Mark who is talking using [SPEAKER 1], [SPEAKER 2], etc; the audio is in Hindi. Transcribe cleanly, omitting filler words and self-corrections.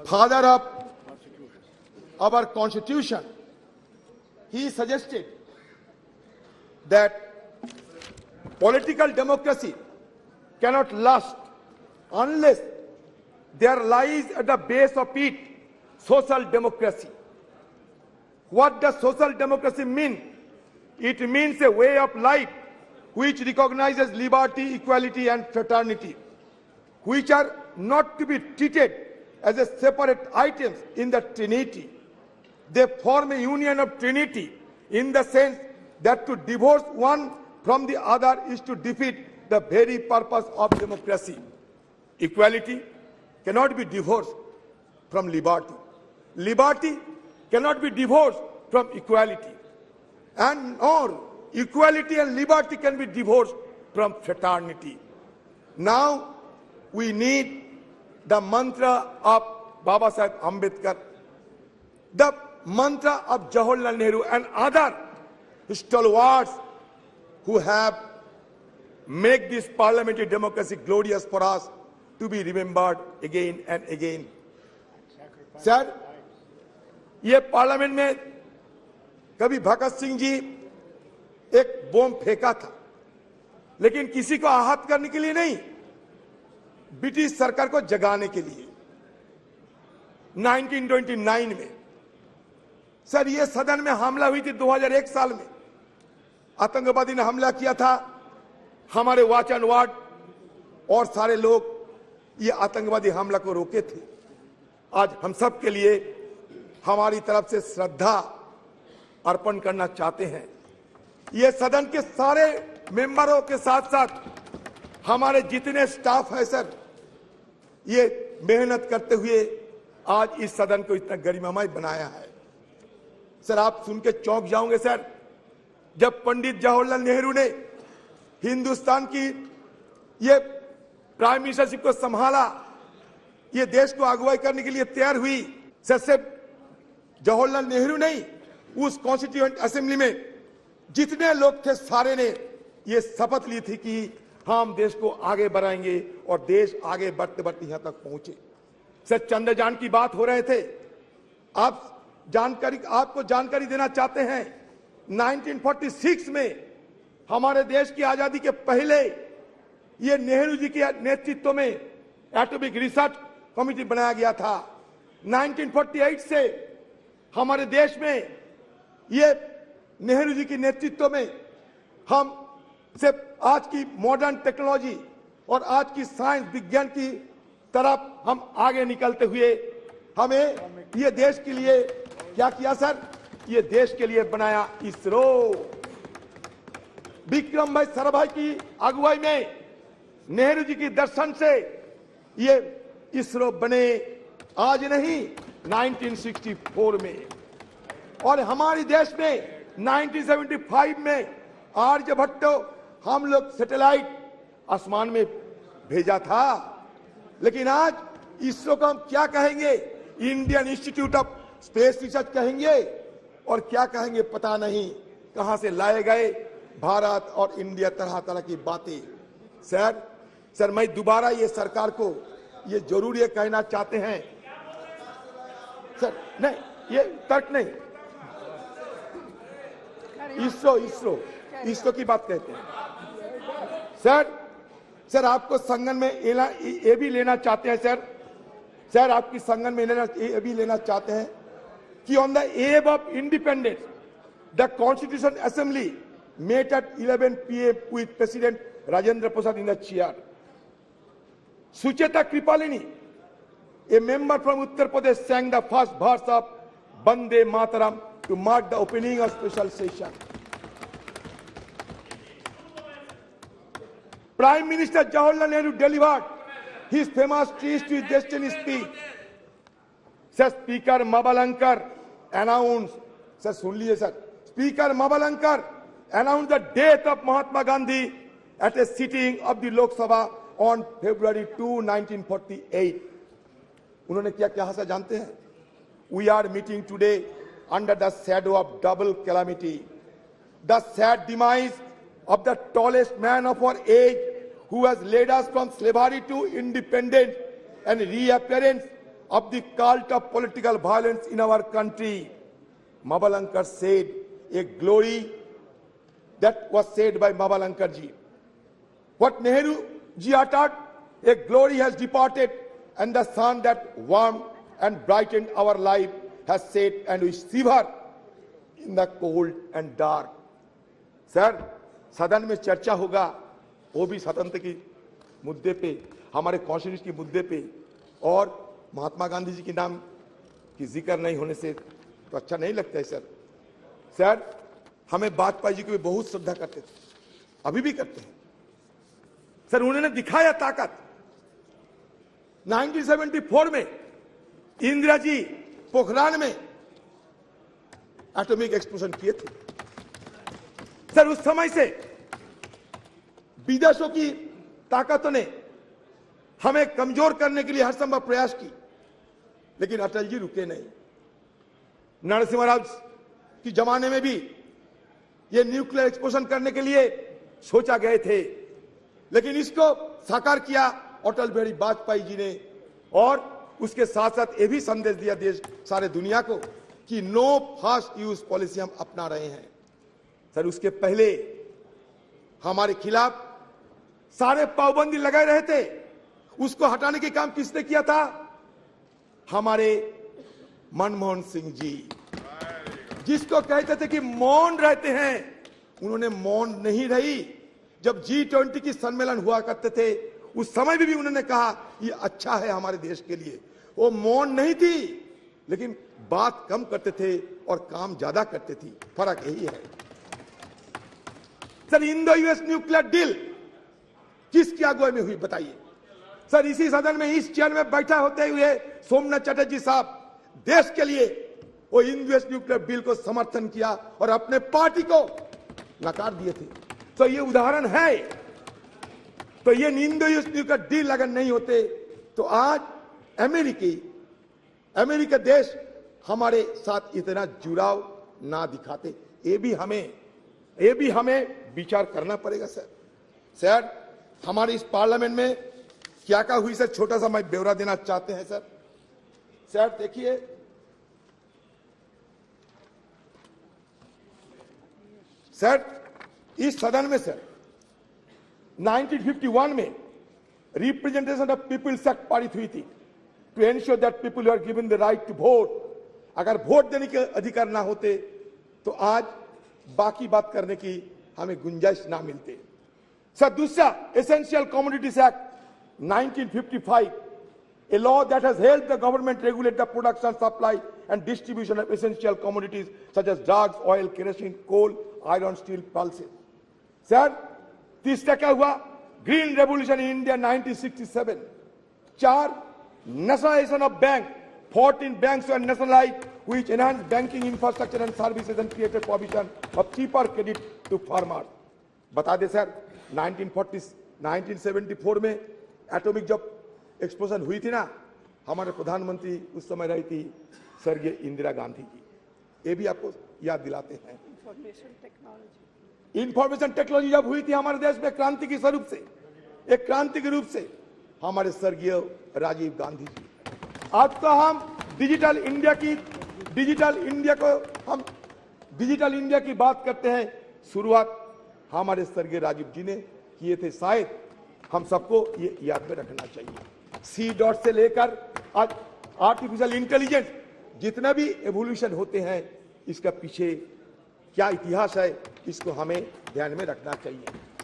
[SPEAKER 1] father of our constitution, he suggested that political democracy cannot last unless there lies at the base of it social democracy. What does social democracy mean? It means a way of life which recognizes liberty, equality and fraternity, which are not to be treated as a separate items in the Trinity. They form a union of Trinity in the sense that to divorce one from the other is to defeat the very purpose of democracy. Equality cannot be divorced from liberty. Liberty cannot be divorced from equality. And nor equality and liberty can be divorced from fraternity. Now we need the mantra of Baba Sahib Ambedkar, the mantra of Jawaharlal Nehru and other stalwarts who have made this parliamentary democracy glorious for us to be remembered again and again. Sir, ये पार्लियामेंट में कभी भगत सिंह जी एक बम फेंका था, लेकिन किसी को आहत करने के लिए नहीं, ब्रिटिश सरकार को जगाने के लिए 1929 में। सर, ये सदन में हमला हुई थी 2001 साल में, आतंकवादी ने हमला किया था, हमारे वॉच एंड वार्ड और सारे लोग ये आतंकवादी हमला को रोके थे। आज हम सब के लिए हमारी तरफ से श्रद्धा अर्पण करना चाहते हैं। ये सदन के सारे मेंबरों के साथ साथ हमारे जितने स्टाफ है सर, ये मेहनत करते हुए आज इस सदन को इतना गरिमामय बनाया है। सर, आप सुन के चौंक जाओगे सर, जब पंडित जवाहरलाल नेहरू ने हिंदुस्तान की ये प्राइम मिनिस्टरशिप को संभाला, ये देश को अगुवाई करने के लिए तैयार हुई, सर सिर्फ जवाहरलाल नेहरू नहीं, उस कॉन्स्टिट्यूएंट असेंबली में जितने लोग थे सारे ने ये शपथ ली थी कि हम देश को आगे बढ़ाएंगे और देश आगे बढ़ते बढ़ते यहां तक पहुंचे। सर, चंद्रयान की बात हो रहे थे, आपको जानकारी देना चाहते हैं, 1946 में हमारे देश की आजादी के पहले ये नेहरू जी के नेतृत्व में एटॉमिक रिसर्च कमेटी बनाया गया था। 1948 से हमारे देश में ये नेहरू जी के नेतृत्व में हम सिर्फ आज की मॉडर्न टेक्नोलॉजी और आज की साइंस विज्ञान की तरफ हम आगे निकलते हुए हमें ये देश के लिए क्या किया सर, ये देश के लिए बनाया इसरो। विक्रम भाई साराभाई की अगुवाई में, नेहरू जी की दर्शन से ये इसरो बने, आज नहीं 1964 में। और हमारे देश में 1975 में आर्यभट्ट हम लोग सैटेलाइट आसमान में भेजा था, लेकिन आज इसरो को हम क्या कहेंगे, Indian institute of space research कहेंगे और क्या कहेंगे पता नहीं, कहां से लाए गए भारत और इंडिया तरह तरह की बातें। सर मैं दोबारा ये सरकार को ये जरूर ये कहना चाहते हैं सर, नहीं ये तर्क नहीं, इसरो की बात कहते हैं। सर आपको संगठन में ये भी लेना चाहते हैं सर आपकी संगठन में ये भी लेना चाहते हैं कि on the above of independence the constitution assembly met at 11 PM with President Rajendra Prasad in the chair. Sucheta Kripalini, a member from Uttar Pradesh, sang the first verse of Bande Mataram to mark the opening of special session. Prime Minister Jawaharlal Nehru delivered his famous Trees to Destiny speech. Sir, Speaker Mabalankar announced, sir, सुन लीजिए sir, Speaker Mabalankar announced the death of Mahatma Gandhi at a sitting of the Lok Sabha on February 2, 1948. उन्होंने क्या कहा सर जानते हैं? We are meeting today under the shadow of double calamity. The sad demise of the tallest man of our age who has led us from slavery to independence and reappearance of the cult of political violence in our country. Mavalankar said, a glory that was said by Mavalankar ji. What Nehru ji uttered, a glory has departed, and the sun that warmed and brightened our life has set, and we shiver in the cold and dark. Sir, सदन में चर्चा होगा, वो भी स्वतंत्र की मुद्दे पे, हमारे कॉन्स्टिट्यूशन के मुद्दे पे, और महात्मा गांधी जी के नाम की जिक्र नहीं होने से तो अच्छा नहीं लगता है सर। सर, हमें वाजपेयी जी को भी बहुत श्रद्धा करते थे, अभी भी करते हैं सर। उन्होंने दिखाया ताकत। 1974 में इंदिरा जी पोखरान में एटॉमिक एक्सप्लोजन किए थे सर। उस समय से विदेशों की ताकतों ने हमें कमजोर करने के लिए हर संभव प्रयास की, लेकिन अटल जी रुके नहीं। नरसिम्हा राव की जमाने में भी ये न्यूक्लियर एक्सप्लोजन करने के लिए सोचा गए थे, लेकिन इसको साकार किया अटल बिहारी वाजपेयी जी ने, और उसके साथ साथ ये भी संदेश दिया देश सारे दुनिया को कि नो फास्ट यूज पॉलिसी हम अपना रहे हैं सर। उसके पहले हमारे खिलाफ सारे पाबंदी लगाए रहे थे, उसको हटाने के काम किसने किया था? हमारे मनमोहन सिंह जी, जिसको कहते थे कि मौन रहते हैं, उन्होंने मौन नहीं रही। जब G20 की सम्मेलन हुआ करते थे, उस समय भी उन्होंने कहा ये अच्छा है हमारे देश के लिए। वो मौन नहीं थी, लेकिन बात कम करते थे और काम ज्यादा करते थी। फर्क यही है sir. Indo US nuclear deal किसकी अगुवाई में हुई बताइए सर? इसी सदन में इस चेयर में बैठा होते हुए सोमनाथ चटर्जी साहब देश के लिए वो इंडो यूएस न्यूक्लियर बिल को समर्थन किया और अपने पार्टी को नकार दिए थे। तो ये उदाहरण है। तो ये इंडो यूएस न्यूक्लियर डील अगर नहीं होते तो आज अमेरिका देश हमारे साथ इतना जुड़ाव ना दिखाते। ये भी हमें विचार करना पड़ेगा सर। सर, हमारे इस पार्लियामेंट में क्या क्या हुई सर, छोटा सा मैं ब्यौरा देना चाहते हैं सर। सर देखिए, सर इस सदन में सर 1951 में रिप्रेजेंटेशन ऑफ पीपल्स एक्ट पारित हुई थी, to ensure that people are given the right to vote. अगर वोट देने के अधिकार ना होते तो आज बाकी बात करने की हमें गुंजाइश ना मिलती सर। दूसरा, essential commodities act 1955, a law that has helped the government regulate the production, supply and distribution of essential commodities such as drugs, oil, kerosene, coal, iron, steel, pulses. Sir, तीसरा क्या हुआ? Green revolution in India 1967। 4, nationalization of bank. 14 banks were nationalized, which enhanced banking infrastructure and services and created provision of cheaper credit to farmers. बता दे सर, 1974 में एटॉमिक जब एक्सप्लोजन हुई थी ना, हमारे प्रधानमंत्री उस समय रही थी स्वर्गीय इंदिरा गांधी जी। ये भी आपको याद दिलाते हैं। इंफॉर्मेशन टेक्नोलॉजी जब हुई थी हमारे देश में क्रांति के स्वरूप से, एक क्रांति के रूप से, हमारे स्वर्गीय राजीव गांधी जी। आज तो हम डिजिटल इंडिया की बात करते हैं। शुरुआत हमारे स्वर्गीय राजीव जी ने किए थे। शायद हम सबको ये याद में रखना चाहिए। C.डॉट से लेकर आज आर्टिफिशियल इंटेलिजेंस, जितना भी एवोल्यूशन होते हैं, इसका पीछे क्या इतिहास है, इसको हमें ध्यान में रखना चाहिए।